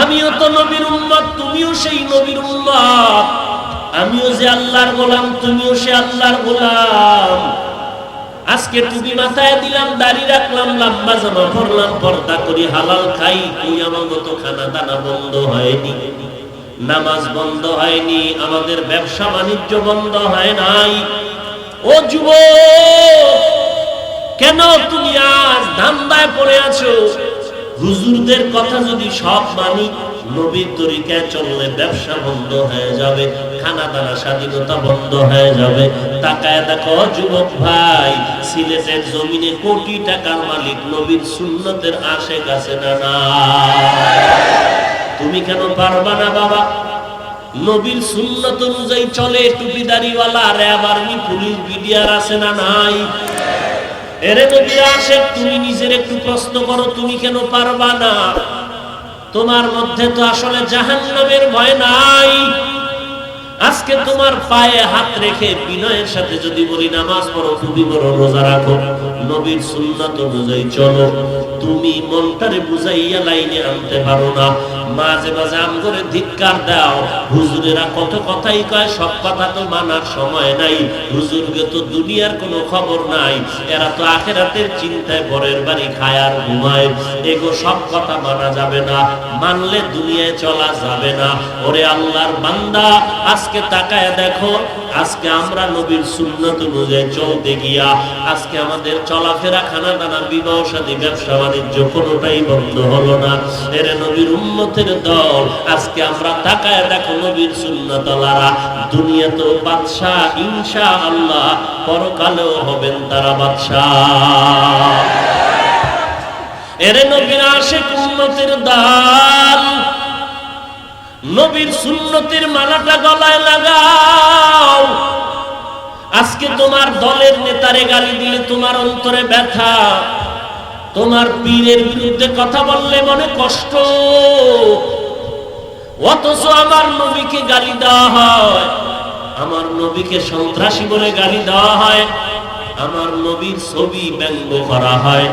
আমিও তো নবীর উম্মত, তুমিও সেই নবীর উম্মত। আমিও যে আল্লাহর গোলাম, তুমিও সে আল্লাহর গোলাম। আজকে টুপি মাথায় দিলাম, দাড়ি রাখলাম, লম্বা জামা পরলাম, পর্দা করি, হালাল খাই, তুই আমার মতো খানা দানা বন্ধ হয়নি, নামাজ বন্ধ হয়নি, আমাদের ব্যবসা বাণিজ্য বন্ধ হয় নাই। ও যুবক, কেন তুমি আজ ধান্দায় পড়ে আছো? হুজুরদের কথা যদি সব মানি, নবীর তরিকায় চললে ব্যবসা বন্ধ হয়ে যাবে, খানা দানা স্বাধীনতা বন্ধ হয়ে যাবে। তাকায় দেখো যুবক ভাই, সিলেটের জমিনে কোটি টাকার মালিক নবীর সুন্নতের আশিক আছে না না? তুমি কেন পারবা না বাবা? নবীর সুন্নত অনুযায়ী চলে, টুপিদারিওয়ালা র্যাব আর্মি পুলিশ বিডিআর আছে না নাই? এরে নবীর আশিক, তুমি নিজের একটু প্রশ্ন করো, তুমি কেন পারবা না? তোমার মধ্যে তো আসলে জাহান্নামের ভয় নাই। আজকে তোমার পায়ে হাত রেখে বিনয়ের সাথে যদি বলি নামাজ পড়ো, টুপি পড়ো, রোজা রাখো, নবীর সুন্নাত অনুযায়ী চলো, তুমি মনটারে বুঝাইয়া লাইনে আনতে পারো না। মাঝে মাঝে আম করে ধিক্কার দাও। হুজুরেরা কত কথাই কয়, সব কথা তো মানার সময় নাই। হুজুরকে তো দুনিয়ার কোনো খবর নাই, এরা তো আখিরাতের চিন্তায় পরের বাড়ি খায় আর ঘুমায়। এগো সব কথা মানা যাবে না, মানলে দুনিয়ায় চলা যাবে না। ওরে আল্লাহর বান্দা, আজকে তাকায় দেখো, আজকে আমরা নবীর সুন্নাত অনুযায়ী চলতে গিয়া আজকে আমাদের চলাফেরা, খানা দানা, বিবাহ শাদী, ব্যবসা বাণিজ্য কোনোটাই বন্ধ হলো না। এর নবীর উম্মতের দল, আজকে আমরা তাকায় দেখো নবীর সুন্নাতওয়ালারা দুনিয়াতেও বাদশাহ, ইনশাআল্লাহ পরকালেও হবেন তারা বাদশাহ। এর নবীর আশিক উম্মতের দল, নবীর সুন্নতের মালাটা গলায় লাগাও। আজকে তোমার দলের নেতারে গালি দিলে তোমার অন্তরে ব্যথা, তোমার পীরের বিরুদ্ধে কথা বললে মনে কষ্ট, অথচ আমার নবীকে গালি দেওয়া হয়, আমার নবীকে সন্ত্রাসী বলে গালি দেওয়া হয়, আমার নবীর ছবি ব্যঙ্গ করা হয়।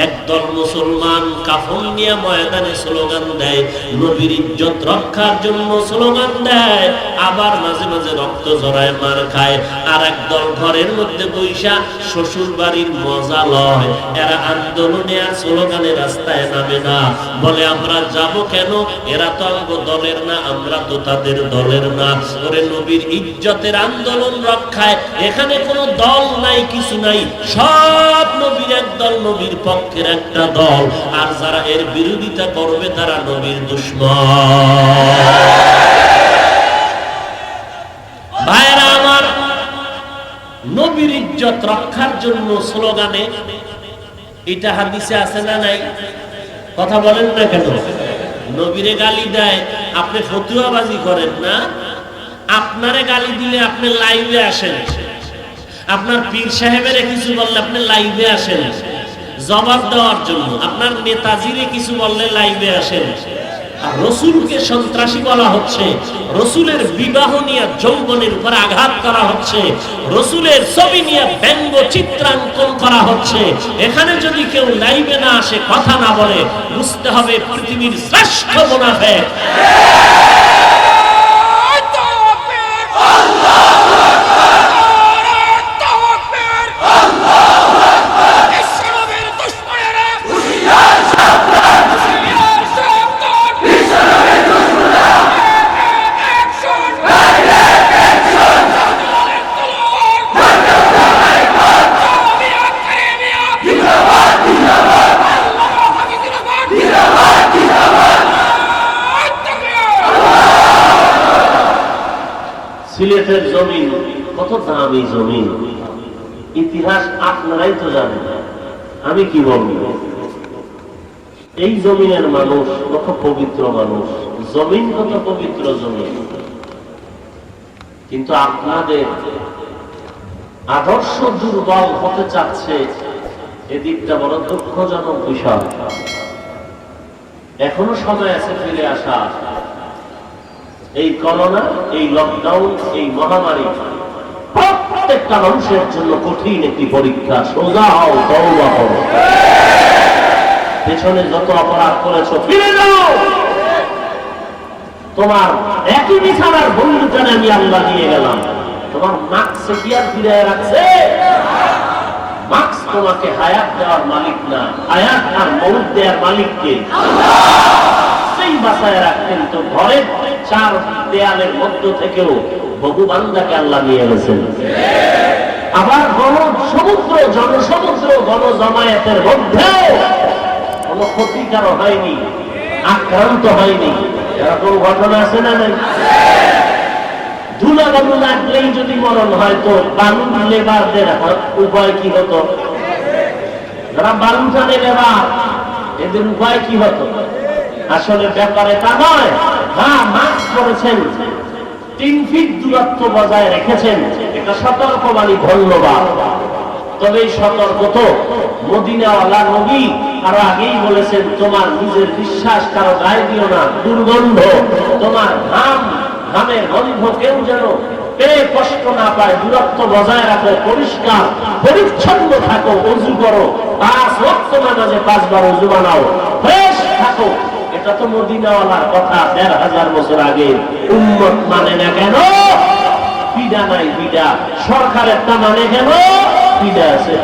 একদল মুসলমান কাফন নিয়ে ময়দানে স্লোগান দেয়, নবীর ইজ্জত রক্ষার জন্য স্লোগান দেয়, আবার মাঝে মাঝে রক্ত ঝরায়, মার খায়। আর একদল ঘরের মধ্যে বৈশা শ্বশুর বাড়ির মজা লয়। এরা আন্দোলনে আর স্লোগানে রাস্তায় নামে না, বলে আমরা যাব কেন, এরা তো আমাদের দলের না, আমরা তো তাদের দলের না। ওরে নবীর ইজ্জতের আন্দোলন রক্ষায় এখানে কোনো দল নাই, কিছু নাই, সব নবীর একদল, নবীর পক্ষের একটা দল। আর যারা এর বিরোধিতা করবে তারা নবীর দুশমন। ভাইরা আমার, নবীর ইজ্জত রক্ষার জন্য স্লোগানে, এটা হাদিসে আছে না নাই? কথা বলেন না কেন? নবীরে গালি দেয়, আপনি ফতুয়াবাজি করেন না। আপনারে গালি দিলে আপনি লাইভে আসেন, আপনার পীর সাহেবের কিছু বললে আপনি লাইভে আসেন জবাব দেওয়ার জন্য, আপনার নেতাজিরে কিছু বললে লাইভে আসেন। আর রসুলকে সন্ত্রাসী বলা হচ্ছে, রসুলের বিবাহ নিয়ে যৌবনের উপর আঘাত করা হচ্ছে, রসুলের ছবি নিয়ে ব্যঙ্গ চিত্রাঙ্কন করা হচ্ছে। এখানে যদি কেউ লাইভে না আসে, কথা না বলে, বুঝতে হবে পৃথিবীর শ্রেষ্ঠ মুনাফিক। সিলেটের জমিন কত দামি জমিন, ইতিহাস আপনারাই তো জানেন, আমি কি বলবো। এই জমিনের মানুষ কত পবিত্র মানুষ, জমিন কত পবিত্র জমিন, কিন্তু আপনাদের আদর্শ দুর্বল হতে চাচ্ছে, এদিকটা বড় দুঃখজনক বিষয়। এখনো সময় আছে ফিরে আসা। এই করোনা, এই লকডাউন, এই মহামারী প্রত্যেকটা মানুষের জন্য কঠিন একটি পরীক্ষা। সোজা হও, তওবা করো, পেছনে যত অপরাধ করেছো ফিরে যাও। তোমার একই বিছানার বন্ধুটানে আমি আল্লাহ নিয়ে গেলাম, তোমার মাস্ক কি আর ফিরে রাখছে? মাস্ক তোমাকে হায়াত দেওয়ার মালিক না, হায়াত আর মৌত দেওয়ার মালিককে সেই বাঁচায় রাখতেন। তো ঘরের চার দেয়ালের মধ্য থেকেও বহু বান্দাকে আল্লাহ নিয়ে গেছেন। আবার গণ সমুদ্র, জনসমুদ্র, গণ জমায়েতের মধ্যেও কোন ক্ষতিকার হয়নি, আক্রান্ত হয়নি। এরকম ঘটনা আছে না নাই? ধুলা বালু লাগলেই যদি মরণ হয়, তো বালু লেবারদের উপায় কি হতো? যারা বালু টানে লেবার, এদের উপায় কি হতো? আসলে ব্যাপারে তা নয়। হ্যাঁ, মাস্ক পরেছেন, 3 ফিট দূরত্ব বজায় রেখেছেন, এটা সতর্কবাণী, ধন্যবাদ। তবে এই সতর্ক তো মদিনাওয়ালা নবী আরো আগেই বলেছেন, তোমার নিজের বিশ্বাস কারো গায়ে দিও না, দুর্গন্ধ, তোমার ঘামের গন্ধ কেউ যেন পেয়ে কষ্ট না পায়, দূরত্ব বজায় রাখো, পরিষ্কার পরিচ্ছন্ন থাকো, ওযু করো, 5 ওয়াক্ত নামাজে 5 বার ওযু বানাও, ফ্রেশ থাকো। এটা তো মদিনাওয়ালার কথা 1500 বছর আগে। উম্মত মানে না কেন? পিডা নাই, পিডা। সরকারের তা মানে কেন? পিডা আছে।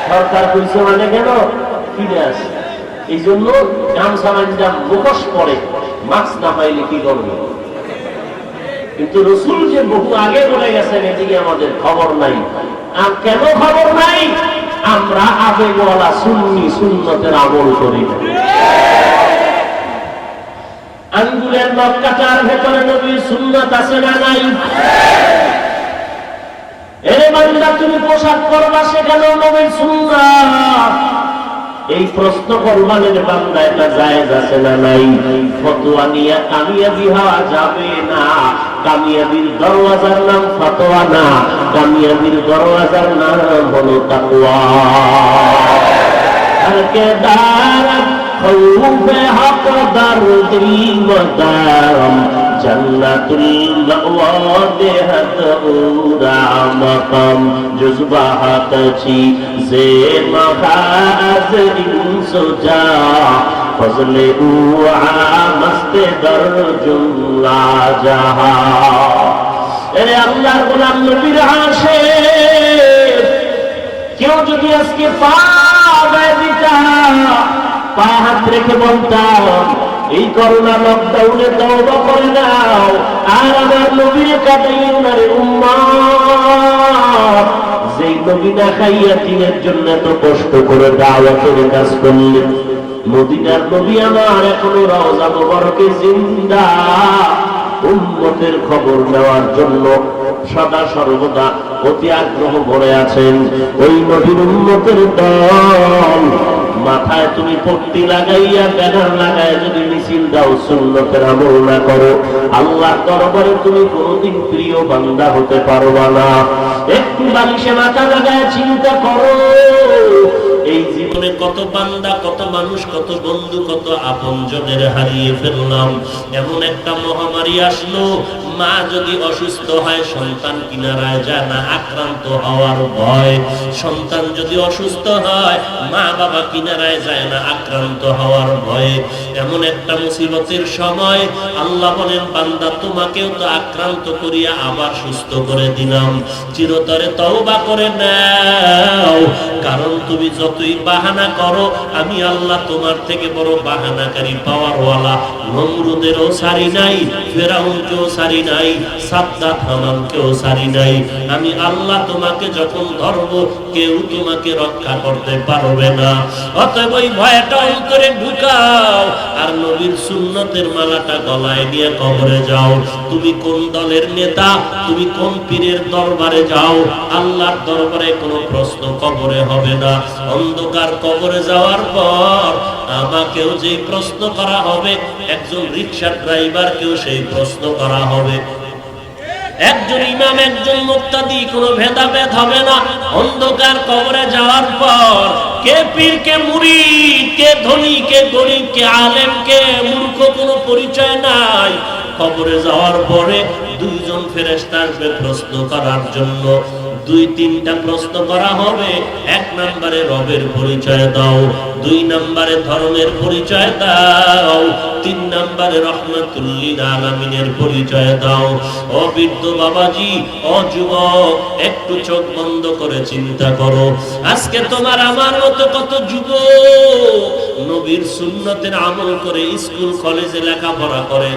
সরকার কইছে মানে কেন? পিডা আছে। এই জন্য গামছা মাঞ্জা মুখোশ পরে, মাস্ক না পাইলে কি করবে? কিন্তু রাসূল যে বহু আগে বলে গেছেন এদিকে আমাদের খবর নাই। আর কেন খবর নাই? আমরা আবেগওয়ালা সুন্নি সুন্নতের আমল করি না। আঙ্গুলের নখ কাটার ভেতরে নবীর সুন্নাত আছে না নাই? এরে বান্দা, তুমি পোশাক পরবা সেখানেও নবীর সুন্নাত। এই প্রশ্ন করবানের বান্দা, এটা জায়েজ আছে না নাই? ফতোয়া নিয়ে কামিয়াবি হওয়া যাবে না। কামিয়াবির দরওয়াজার নাম ফতোয়া না, কামিয়াবির দরওয়াজার নাম হলো তাকওয়া। হরকেদার খৌফে হক দরদি মদারম জান্নাতুল মাওয়া দেহত উরা মাকাম জুজবাহাতছি জে মহাজ ইনসুজা ফজলে উআ মস্তে দরজুল্লা জাহা। এরে আল্লাহর গোলাম নবীর আশিক, কেউ যদি আজকে পায়ে হাত রেখে বলতাম এই করোনা লকডাউনে তওবা করে নাও আর আমার নবীর কাটাইও না রে উম্মত, যেই নবী না খাইয়া দিনের জন্য এত কষ্ট করে দাওয়াতের কাজ করলেন, মদিনার নবী আমার এখনো রওজা মুবারকে জিন্দা, উম্মতের খবর নেওয়ার জন্য সদা সর্বদা অতি আগ্রহ ভরে আছেন। ওই নবীর উম্মতের দল মাথায় তুমি পট্টি লাগাইয়া ব্যানার লাগায় যদি মিছিল দাও, সুন্নতের আমল না করো, আল্লাহর দরবারে তুমি কোনদিন প্রিয় বান্দা হতে পারবা না। একটু বালিশে মাথা লাগায় চিন্তা করো, এই জীবনে কত বান্দা, কত মানুষ, কত বন্ধু, কত আপনজনের হারিয়ে ফেললাম। এমন একটা মহামারী আসলো, মা যদি অসুস্থ হয় সন্তান কিনারায় যায় না আক্রান্ত হওয়ার ভয়। সন্তান যদি অসুস্থ হয় মা বাবা কিনারায় যায় না আক্রান্ত হওয়ার ভয়ে। এমন একটা মুসিবতের সময় আল্লাহ বলেন, বান্দা তোমাকেও তো আক্রান্ত করিয়া আবার সুস্থ করে দিলাম, চিরতরে তওবা করে নাও। কারণ তুমি যতই বাহানা করো, আমি আল্লাহ তোমার থেকে বড় বাহানাকারী পাওয়ারওয়ালা। নমরুদেরও সারি নাই, ফেরাউনকেও সারি নাই, সাদ্দাত হামানকেও সারি নাই। আমি আল্লাহ তোমাকে যখন ধরব কেউ তোমাকে রক্ষা করতে পারবে না। অতএব ওই ভয়টা অন্তরে ঢুকাও আর নবীর সুন্নতের মালাটা গলায় নিয়ে কবরে যাও। তুমি কোন দলের নেতা, তুমি কোন পীরের দরবারে যাও, আল্লাহর দরবারে কোনো প্রশ্ন কবরে হবে না। অন্ধকার কবরে যাওয়ার পর আমাকেও যেই প্রশ্ন করা হবে, একজন রিকশা ড্রাইভারকেও সেই প্রশ্ন করা হবে। একজন ইমাম, একজন মুক্তাদি, কোনো ভেদাভেদ হবে না। অন্ধকার কবরে যাওয়ার পর কে পীর, কে মুরিদ, কে ধনী, কে গরিব, কে আলেম, কে মূর্খ, কোনো পরিচয় নাই। কবরে যাওয়ার পরে দুইজন ফেরেশতা আসবে প্রশ্ন করার জন্য। দুই তিনটা প্রশ্ন করা হবে। এক নম্বরে রবের পরিচয় দাও, দুই নম্বরে ধর্মের পরিচয় দাও, তিন নম্বরে রহমাতুল লিল আলামিনের পরিচয় দাও। ও বৃদ্ধ বাবাজি, ও যুবক, একটু চোখ বন্ধ করে চিন্তা করো। আজকে তোমার আমার মতো কত যুবক নবীর সুন্নতের আমল করে স্কুল কলেজে লেখাপড়া করে,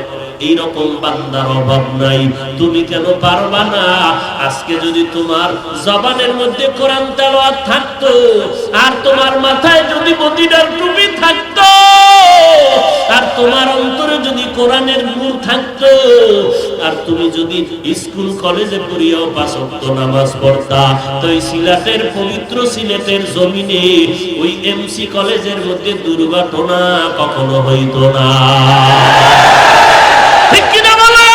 এইরকম বান্দার অভাব নাই। তুমি কেন পারবা না? আজকে যদি তোমার জবানের মধ্যে কোরআন তেলাওয়াত থাকতো, আর তোমার মাথায় যদি মদিনার টুপি থাকতো, আর তোমার অন্তরে যদি কোরআনের নূর থাকতো, আর তুমি যদি স্কুল কলেজে পড়িয়াও 5 ওয়াক্ত নামাজ পড়তা, তো এই সিলেটের পবিত্র সিলেটের জমিনে ওই এমসি কলেজের মধ্যে দুর্ঘটনা কখনো হইতো না। ঠিক কিনা বলো?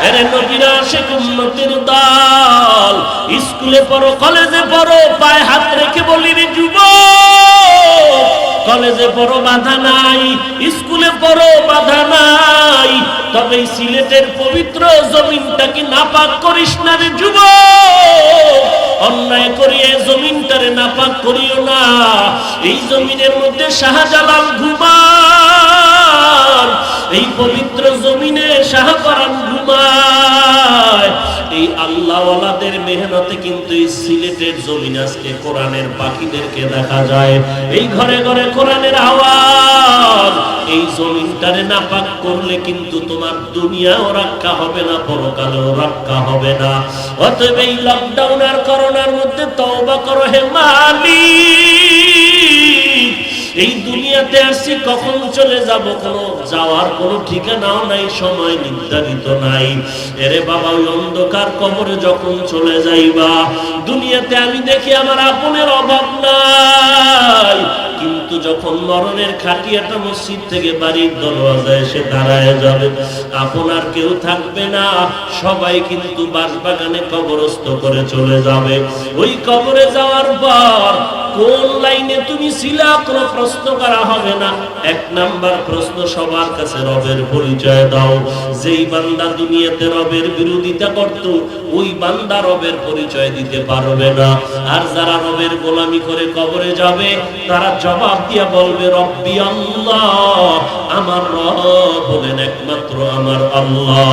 এরে নবীরা আশিক উম্মতের দল, স্কুলে পড়ো, কলেজে পড়ো, পায়ে হাত রেখে বলি রে যুবক, কলেজে পড়ো বাধা নাই, স্কুলে পড়ো বাধা নাই, তবে সিলেটের পবিত্র জমিনটাকে নাপাক করিস না রে যুবক। অন্যায় করিয়ে জমিনটারে নাপাক করিও না। এই জমিনের মধ্যে শাহজালাল ঘুমান, এই পবিত্র জমিনে শাহপরান ঘুমায়, এই আল্লাহওয়ালাদের মেহনতে কিন্তু এই সিলেটের জমিন আজকে কোরআনের পাখিদেরকে দেখা যায়। এই ঘরে ঘরে কোরআনের আওয়াজ। এই জমিনটারে নাপাক করলে কিন্তু তোমার দুনিয়াও রক্ষা হবে না, পরকালেও রক্ষা হবে না। অতএব এই লকডাউন আর করোনার মধ্যে তওবা করো হে মালিক। এই দুনিয়াতে আসছি, কখন চলে যাব কোনো যাওয়ার কোনো ঠিকানাও নাই, সময় নির্ধারিত নাই। এরে বাবা, ওই অন্ধকার কবরে যখন চলে যাইবা, দুনিয়াতে আমি দেখি আমার আপনের অভাব নাই, কিন্তু যখন মরণের খাটিয়াটা মসজিদ থেকে বাড়ির দরওয়াজায় এসে দাঁড়ায় যাবে, আপনার কেউ থাকবে না, সবাই কিন্তু বাঁশবাগানে কবরস্থ করে চলে যাবে। ওই কবরে যাওয়ার পর কোন লাইনে তুমি ছিলা কোনো প্রশ্ন করা হবে না। এক নাম্বার প্রশ্ন সবার কাছে রবের পরিচয় দাও। যেই বান্দা দুনিয়াতে রবের বিরোধিতা করত, ওই বান্দা রবের পরিচয় দিতে পারবে না। আর যারা রবের গোলামি করে কবরে যাবে, তারা জবাব দিয়া বলবে রব্বি আল্লাহ, আমার রব হলেন একমাত্র আমার আল্লাহ।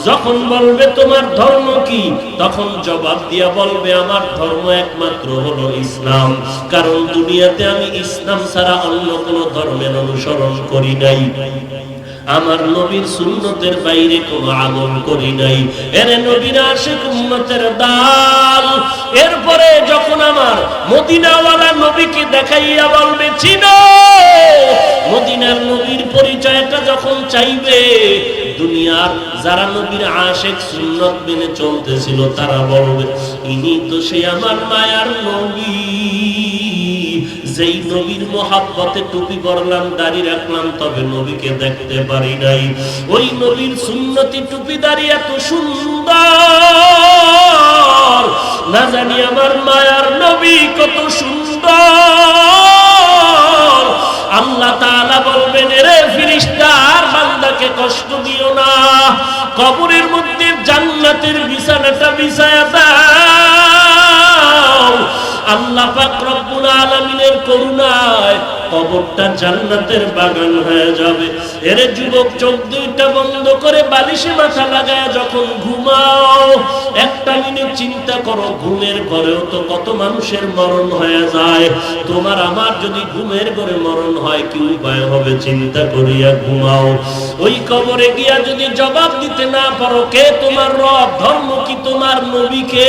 যখন বলবে তোমার ধর্ম কি, তখন জবাব দিয়া বলবে আমার ধর্ম একমাত্র হলো ইসলাম, কারণ দুনিয়াতে আমি ইসলাম ছাড়া অন্য কোনো ধর্মের অনুসরণ করি নাই, আমার নবীর সুন্নতের বাইরে কোনো আমল করি নাই। এরে নবীর আশিক উম্মতের দাল। এরপরে যখন আমার মদিনাওয়ালা নবীকে দেখাইয়া বলবে চিনো, মদিনার নবীর পরিচয়টা যখন চাইবে, দুনিয়ার যারা নবীর আশিক সুন্নত মেনে চলতেছিল তারা বলবে ইনি তো সে আমার মায়ার নবী, যেই নবীর মোহাব্বতে টুপি পরলাম, দাড়ি রাখলাম, তবে নবীকে দেখতে পারি নাই। ওই নবীর সুন্নতি টুপি দাড়ি এত সুন্দর, না জানি আমার মায়ার নবী কত সুন্দর। আল্লাহ তাআলা বলবেন রে ফেরেশতা, আর বান্দাকে কষ্ট দিও না, কবরের মধ্যে জান্নাতের বিছানাটা বিছায়া দাও। আল্লাহ পাক রব্বুল আলামিনের করুণায় কবরটা জান্নাতের বাগান হয়ে যাবে। এরে যুবক, চোখ দুইটা বন্ধ করে বালিশে মাথা লাগায় যখন ঘুমাও, একটা মিনিট চিন্তা করো, ঘুমের ঘরেও তো কত মানুষের মরণ হয়ে যায়। তোমার আমার যদি ঘুমের ঘরে মরণ হয়, কি উপায় হবে চিন্তা করিয়া ঘুমাও। ওই কবরে গিয়া যদি জবাব দিতে না পারো, কে তোমার রব, ধর্ম কি তোমার, নবীকে,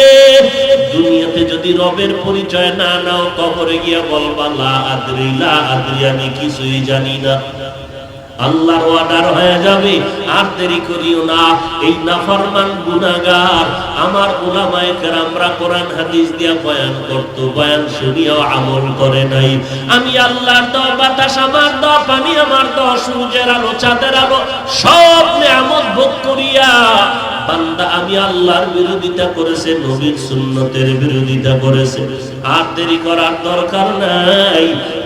দুনিয়াতে যদি রবের পরিচয় না নাও, কবরে গিয়া বলবা লা আদরি, লা আদরি, আমি কিছুই জানি না। আল্লাহর ওয়াদার হয়ে যাবে। আর দেরি করিও না। এই নাফরমান গুনাহগার আমার উলামায়ে কেরামরা কোরআন হাদিস দিয়া বয়ান করত, বয়ান শুনিয়াও আমল করে নাই। আমি আল্লাহর দেওয়া বাতাস আমার দেওয়া, পানি আমার দেওয়া, সূর্যের আলো, চাঁদের আলো, সব নিয়ামত ভোগ করিয়া বান্দা আমি আল্লাহর বিরোধিতা করেছে, নবীর সুন্নতের বিরোধিতা করেছে। আর দেরি করার দরকার নাই।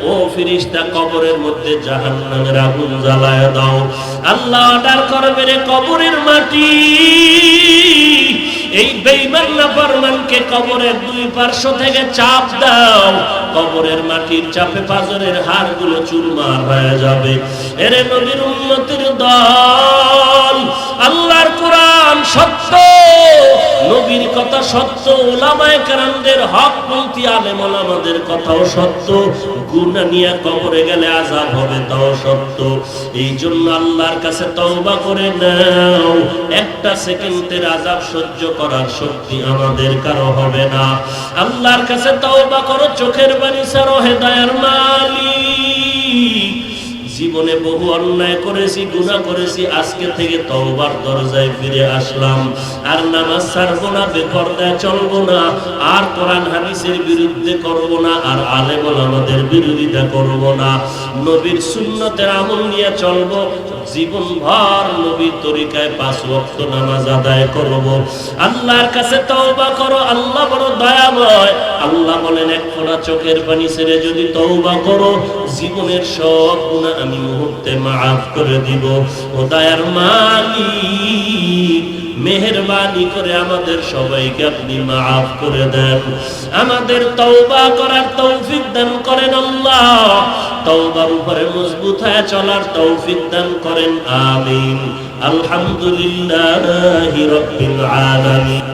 ও ফেরেশতা, কবরের মধ্যে জাহান্নামের আগুন জ্বালায় দাও। আল্লাহ অর্ডার করবে রে কবরের মাটি, এই বেঈমান নাফরমানকে কবরের দুই পার্শ্ব থেকে চাপ দাও। কবরের মাটির চাপে পাজরের হাড়গুলো চুরমার হয়ে যাবে। এরে নবীর উম্মতের দল, আল্লাহর কোরআন সত্য, নবীর কথা সত্য, উলামায়ে কেরামদের হকপন্থী আলেম ওলামাদের কথাও সত্য। গুনাহ নিয়ে কবরে গেলে আযাব হবে তাও সত্য। এই জন্য আল্লাহর কাছে তওবা করে নাও। একটা সেকেন্ডের আযাব সহ্য করার শক্তি আমাদের কারো হবে না। আল্লাহর কাছে তওবা করো, চোখের পানি ছাড়ো, হে দয়ার মালিক। জীবনে বহু অন্যায় করেছি, গুনাহ করেছি, আজকে থেকে তওবার দরজায় ফিরে আসলাম। আর নামাজ ছাড়বো না, বেপরদায় চলবো না, আর কোরআন হাদিসের বিরুদ্ধে করব না, আর আলেম ওলামাদের বিরোধিতা করব না, নবীর সুন্নতের আমল নিয়ে চলবো। জীবন ভর নবীর তরিকায় 5 ওয়াক্ত নামাজ আদায় করব। আল্লাহর কাছে তওবা করো, আল্লাহ বড় দয়াময়। আল্লাহ বলেন এক ফোঁটা চোখের পানি ছেড়ে যদি তওবা করো, জীবনের সব গুনাহ আমি মুহূর্তে মাফ করে দিব। ও দয়ার মালিক, মেহেরবানি করে আমাদের সবাইকে আপনি মাফ করে দেন, আমাদের তওবা করার তৌফিক দান করেন আল্লাহ। তওবার উপরে মজবুত হয়ে চলার তৌফিক দান করেন, আমিন। আলহামদুলিল্লাহি রাব্বিল আলামিন।